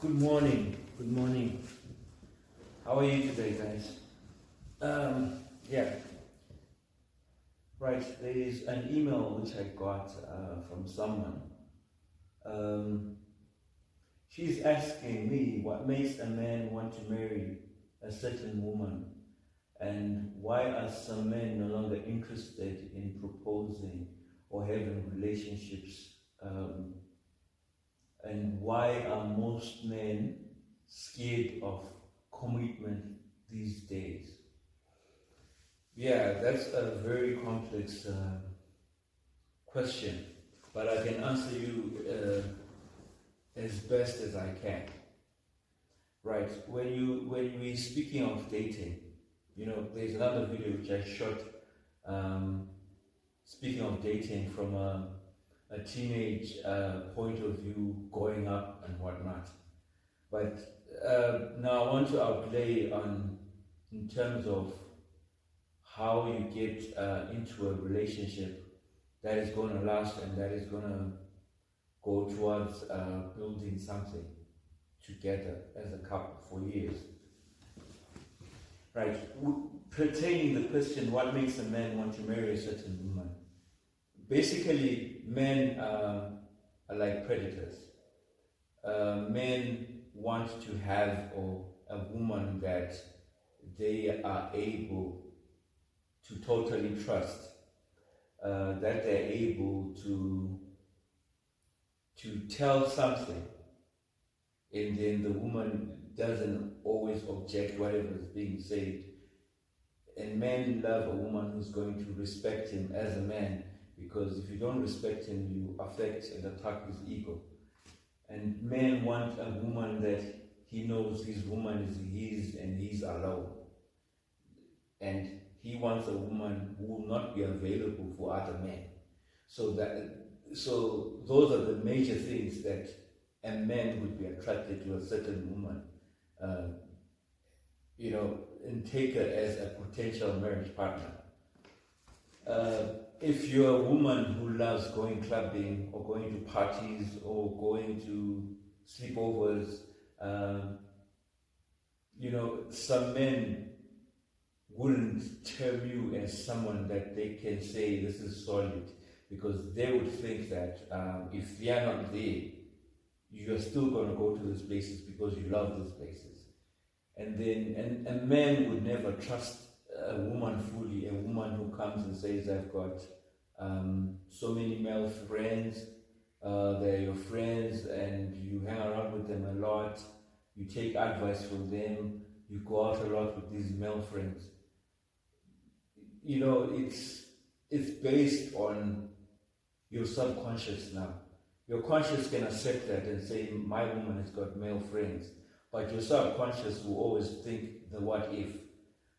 Good morning. Good morning. How are you today, guys? Yeah. Right. There is an email which I got from someone. She's asking me what makes a man want to marry a certain woman, and why are some men no longer interested in proposing or having relationships, and why are most men scared of commitment these days? Yeah, that's a very complex question, but I can answer you as best as I can. Right, when we're speaking of dating, there's another video which I shot speaking of dating from a teenage point of view, growing up and whatnot. But now I want to outlay in terms of how you get into a relationship that is going to last and that is going to go towards building something together as a couple for years. Right. Pertaining the question, what makes a man want to marry a certain woman? Basically, men are like predators. Men want to have a woman that they are able to totally trust, that they're able to tell something, and then the woman doesn't always object whatever is being said. And men love a woman who's going to respect him as a man, because if you don't respect him, you affect and attack his ego. And men want a woman that he knows his woman is his and he's alone. And he wants a woman who will not be available for other men. So those are the major things that a man would be attracted to a certain woman, and take her as a potential marriage partner. If you're a woman who loves going clubbing or going to parties or going to sleepovers, some men wouldn't term you as someone that they can say this is solid, because they would think that if they are not there, you're still going to go to these places because you love these places. And then a man would never trust a woman fully, a woman who comes and says, I've got so many male friends, they're your friends, and you hang around with them a lot, you take advice from them, you go out a lot with these male friends. It's based on your subconscious now. Your conscious can accept that and say, my woman has got male friends. But your subconscious will always think the what if.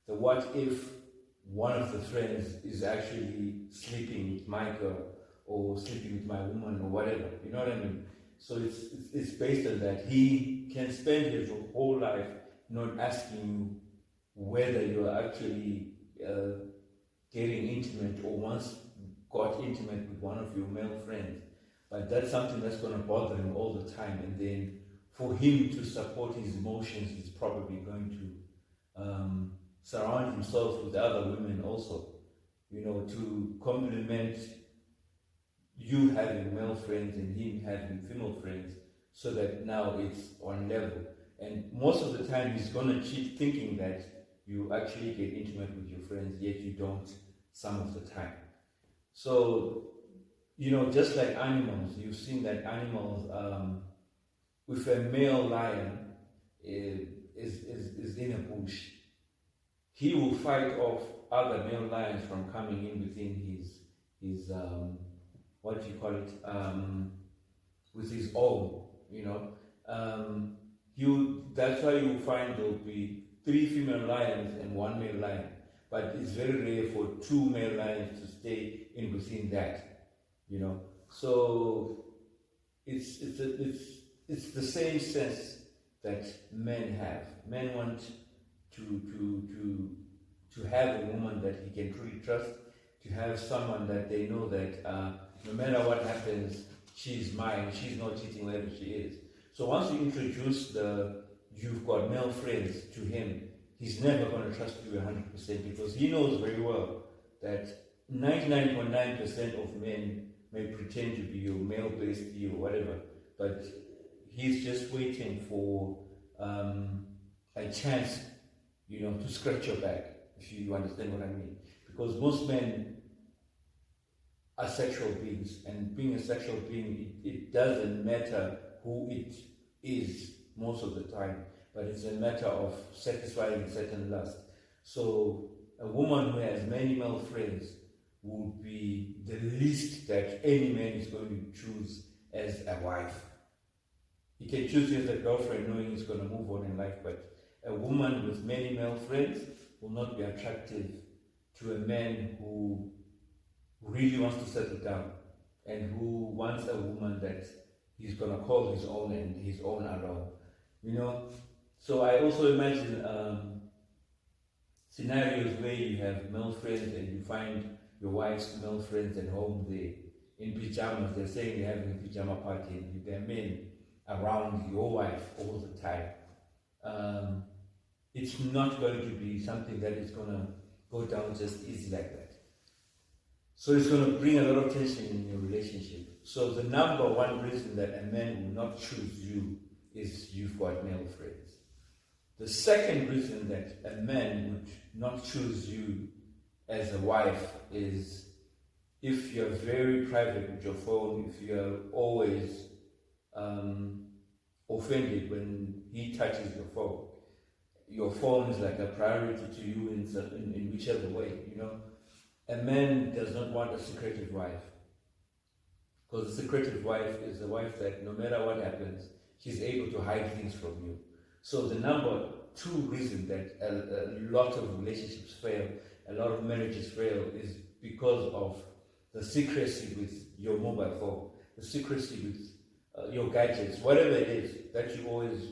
The what if one of the friends is actually sleeping with my girl or sleeping with my woman or whatever. You know what I mean? So it's based on that. He can spend his whole life not asking you whether you are actually getting intimate or once got intimate with one of your male friends. But that's something that's going to bother him all the time. And then for him to support his emotions, he's probably going to surround himself with other women also, to complement you having male friends and him having female friends, so that now it's on level. And most of the time he's going to cheat thinking that you actually get intimate with your friends, yet you don't some of the time. So, just like animals, you've seen that animals, if a male lion is in a bush, he will fight off other male lions from coming in within his what do you call it, with his own, that's why you find there will be 3 female lions and 1 male lion, but it's very rare for 2 male lions to stay in within that, so it's the same sense that men have. Men want to have a woman that he can truly trust, to have someone that they know that no matter what happens, she's mine, she's not cheating wherever she is. So once you introduce you've got male friends to him, he's never going to trust you 100% because he knows very well that 99.9% of men may pretend to be your male bestie or whatever, but he's just waiting for a chance, to scratch your back, if you understand what I mean. Because most men are sexual beings, and being a sexual being, it doesn't matter who it is most of the time, but it's a matter of satisfying a certain lust. So a woman who has many male friends would be the least that any man is going to choose as a wife. He can choose you as a girlfriend knowing he's going to move on in life, but a woman with many male friends will not be attractive to a man who really wants to settle down and who wants a woman that he's going to call his own and his own alone. So I also imagine scenarios where you have male friends and you find your wife's male friends at home, they in pajamas, they're saying they're having a pajama party and there are men around your wife all the time. It's not going to be something that is going to go down just easy like that. So it's going to bring a lot of tension in your relationship. So the number one reason that a man will not choose you is you've got male friends. The second reason that a man would not choose you as a wife is if you're very private with your phone, if you're always offended when he touches your phone. Your phone is like a priority to you in whichever way, A man does not want a secretive wife. Because a secretive wife is a wife that no matter what happens, she's able to hide things from you. So the number two reason that a lot of relationships fail, a lot of marriages fail, is because of the secrecy with your mobile phone, the secrecy with your gadgets, whatever it is that you always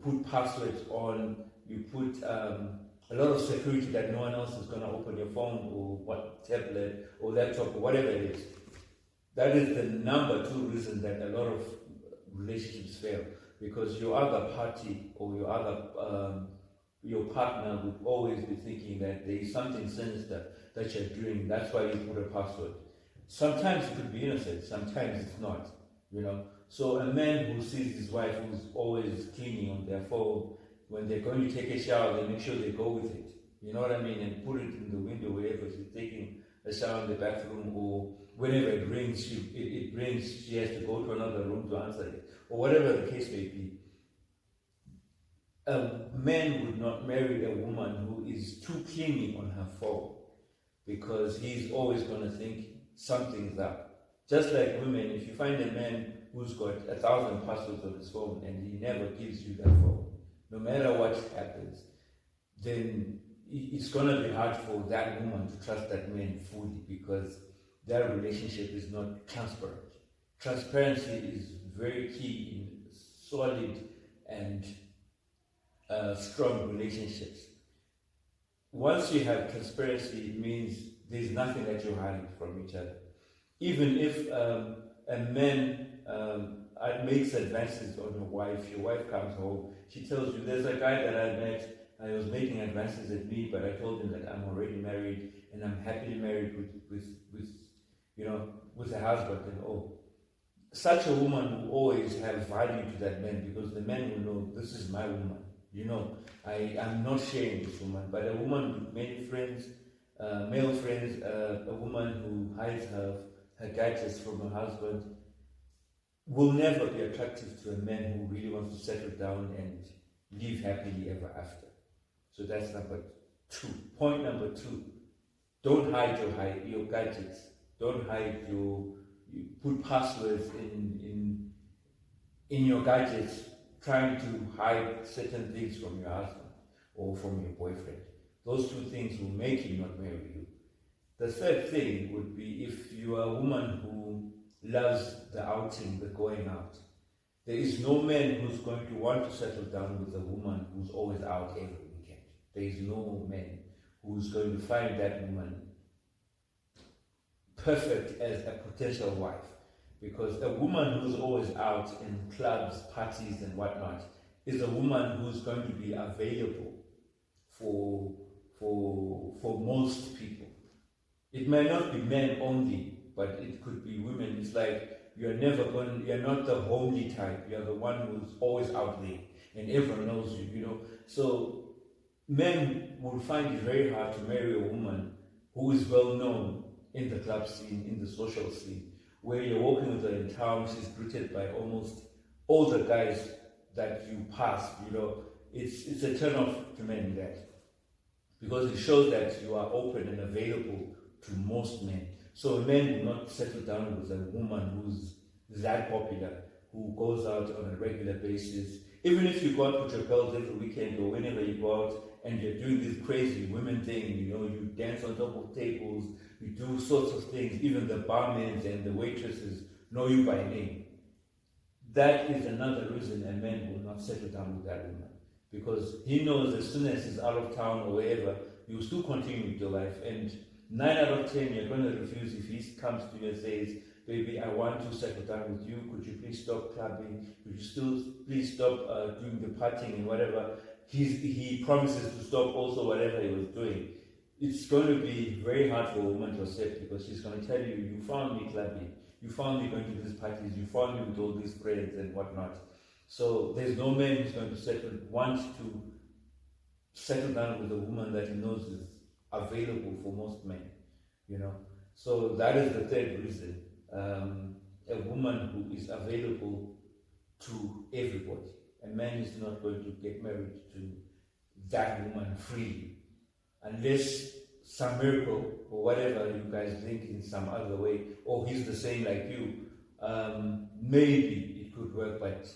put passwords on, you put a lot of security that no one else is going to open your phone or what tablet or laptop or whatever it is. That is the number two reason that a lot of relationships fail, because your other party or your partner would always be thinking that there is something sinister that you're doing. That's why you put a password. Sometimes it could be innocent, sometimes it's not. So a man who sees his wife who's always cleaning on their phone, when they're going to take a shower, they make sure they go with it. You know what I mean? And put it in the window wherever she's taking a shower in the bathroom, or whenever it rings, she has to go to another room to answer it, or whatever the case may be. A man would not marry a woman who is too clingy on her phone, because he's always going to think something's up. Just like women, if you find a man who's got 1,000 passwords on his phone and he never gives you that phone, no matter what happens, then it's going to be hard for that woman to trust that man fully, because their relationship is not transparent. Transparency is very key in solid and strong relationships. Once you have transparency, it means there's nothing that you're hiding from each other. Even if a man makes advances on your wife comes home, she tells you, there's a guy that I met, I was making advances at me, but I told him that I'm already married and I'm happily married with a husband and all. Such a woman will always have value to that man, because the man will know, this is my woman. I'm not sharing this woman. But a woman with many friends, male friends, a woman who hides her gadgets from her husband, will never be attractive to a man who really wants to settle down and live happily ever after. So that's number two. Point number two, don't hide your gadgets. Don't hide you put passwords in your gadgets, trying to hide certain things from your husband or from your boyfriend. Those two things will make him not marry you. The third thing would be if you are a woman who loves the outing, the going out. There is no man who's going to want to settle down with a woman who's always out every weekend. There is no man who's going to find that woman perfect as a potential wife. Because a woman who's always out in clubs, parties, and whatnot is a woman who's going to be available for most people. It may not be men only, but it could be women. It's like you're not the homely type. You're the one who's always out there and everyone knows you, you know. So men will find it very hard to marry a woman who is well known in the club scene, in the social scene, where you're walking with her in town, she's greeted by almost all the guys that you pass, you know. It's a turn off to men that, because it shows that you are open and available to most men. So men will not settle down with a woman who's that popular, who goes out on a regular basis. Even if you go out with your girls every weekend or whenever you go out and you're doing this crazy women thing, you know, you dance on top of tables, you do sorts of things, even the barmaids and the waitresses know you by name. That is another reason a man will not settle down with that woman. Because he knows as soon as he's out of town or wherever, you'll still continue with your life. And 9 out of 10, you're going to refuse if he comes to you and says, baby, I want to settle down with you. Could you please stop clubbing? Could you still please stop doing the partying and whatever? He promises to stop also whatever he was doing. It's going to be very hard for a woman to accept, because she's going to tell you, you found me clubbing. You found me going to these parties. You found me with all these friends and whatnot. So there's no man who's going to want to settle down with a woman that he knows is available for most men, you know. So that is the third reason. A woman who is available to everybody. A man is not going to get married to that woman freely, unless some miracle or whatever you guys think in some other way, or he's the same like you. Maybe it could work, but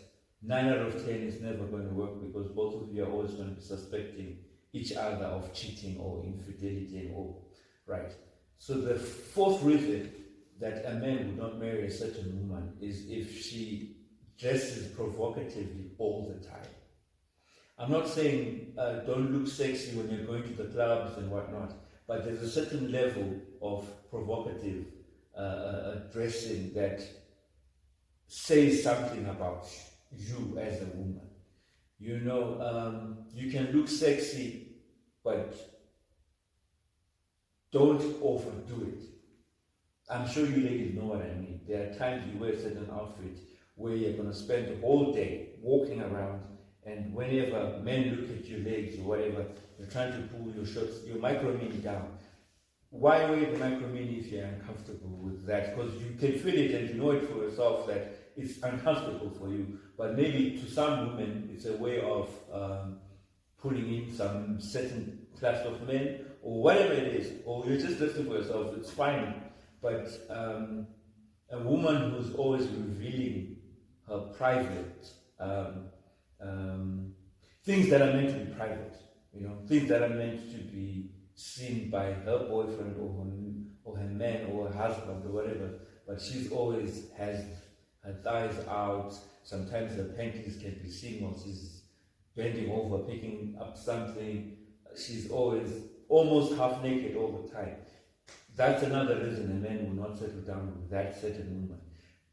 9 out of 10 is never going to work, because both of you are always going to be suspecting each other of cheating or infidelity and all, right? So the fourth reason that a man would not marry a certain woman is if she dresses provocatively all the time. I'm not saying don't look sexy when you're going to the clubs and whatnot, but there's a certain level of provocative dressing that says something about you as a woman. You know, you can look sexy, but don't overdo it. I'm sure you ladies know what I mean. There are times you wear a certain outfit where you're going to spend the whole day walking around, and whenever men look at your legs or whatever, you're trying to pull your shorts, your micro mini down. Why wear the micro mini if you're uncomfortable with that? Because you can feel it and you know it for yourself that it's uncomfortable for you. But maybe to some women, it's a way of pulling in some certain class of men, or whatever it is, or you're just listening for yourself, it's fine. But a woman who's always revealing her private things that are meant to be private, you know, things that are meant to be seen by her boyfriend or her man or her husband or whatever, but she's always has her thighs out. Sometimes her panties can be seen while she's bending over, picking up something. She's always almost half naked all the time. That's another reason a man will not settle down with that certain woman.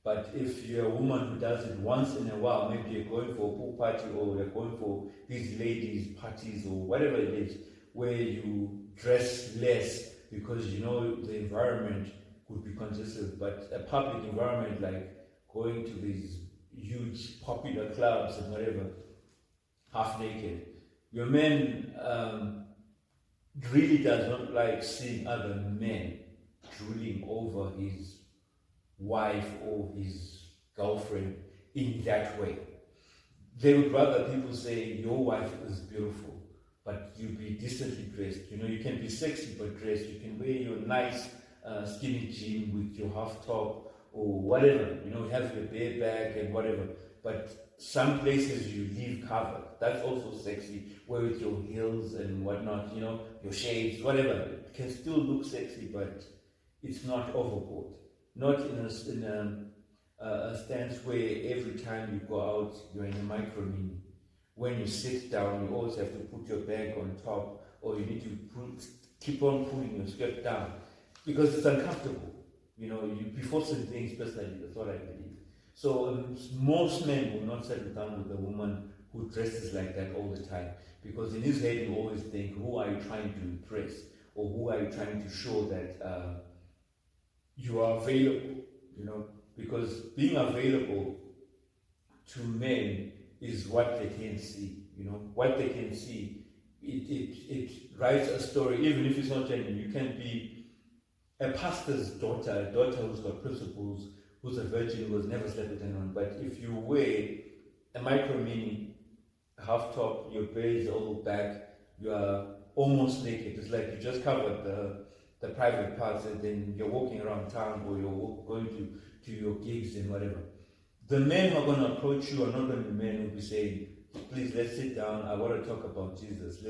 But if you're a woman who does it once in a while, maybe you're going for a pool party, or you're going for these ladies' parties or whatever it is, where you dress less because you know the environment could be conducive, but a public environment like going to these huge popular clubs and whatever, half naked, your man really does not like seeing other men drooling over his wife or his girlfriend in that way. They would rather people say your wife is beautiful, but you be decently dressed. You know, you can be sexy but dressed. You can wear your nice skinny jean with your half top or whatever. You know, have your bare back and whatever. But some places you leave covered. That's also sexy. Wear with your heels and whatnot. You know, your shades, whatever. It can still look sexy, but it's not overboard. Not in a stance where every time you go out, you're in a micro mini. When you sit down, you always have to put your bag on top, or you need to keep on pulling your skirt down, because it's uncomfortable. before certain things, personally, that's what I believe. So most men will not settle down with a woman who dresses like that all the time, because in his head you always think, who are you trying to impress, or who are you trying to show that you are available? Because being available to men is what they can see. What they can see. It writes a story, even if it's not genuine. You can be a pastor's daughter, a daughter who's got principles, who's a virgin, who has never slept with anyone. But if you wear a micro mini, half top, your base is all back, you are almost naked. It's like you just covered the private parts, and then you're walking around town, or you're going to your gigs and whatever. The men who are going to approach you are not going to be men who will be saying, please, let's sit down, I want to talk about Jesus,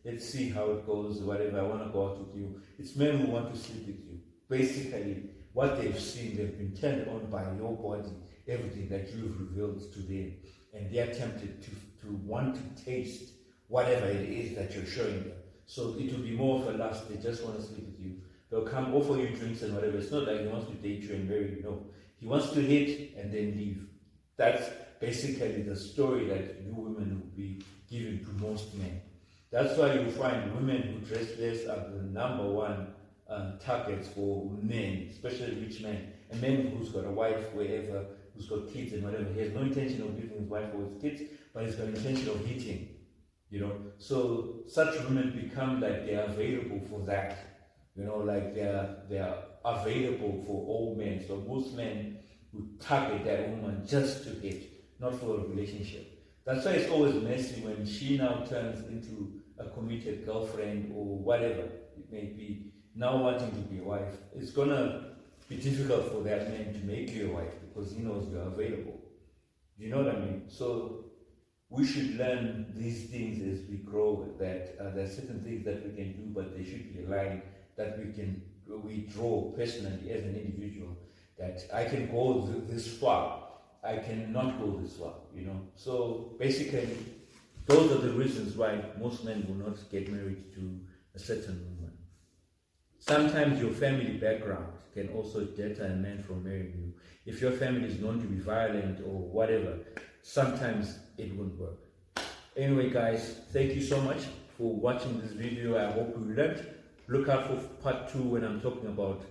let's see how it goes, whatever, I want to go out with you. It's men who want to sleep with you. Basically, what they've seen, they've been turned on by your body, everything that you've revealed to them, and they are tempted to want to taste whatever it is that you're showing them. So it will be more of a lust. They just want to sleep with you. They'll come offer you drinks and whatever. It's not like he wants to date you and marry you. No, he wants to hit and then leave. That's basically the story that you women will be given to most men. That's why you find women who dress less are the number one targets for men, especially rich men. A man who's got a wife wherever, who's got kids and whatever, he has no intention of leaving his wife or his kids, but he's got intention of hitting. So such women become like they are available for that. Like they are available for all men. So most men would target that woman just to hit, not for a relationship. That's why it's always messy when she now turns into a committed girlfriend or whatever it may be, now wanting to be a wife. It's gonna be difficult for that man to make you a wife because he knows you're available. You know what I mean? So we should learn these things as we grow, that there are certain things that we can do, but they should be a line that we draw personally as an individual, that I can go this far, I cannot go this far, So basically, those are the reasons why most men will not get married to a certain woman. Sometimes your family background can also deter a man from marrying you. If your family is known to be violent or whatever, sometimes it won't work. Anyway, guys, thank you so much for watching this video. I hope you learned. Look out for part 2 when I'm talking about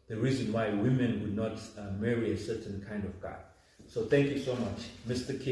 the reason why women would not marry a certain kind of guy. So thank you so much, Mr. King.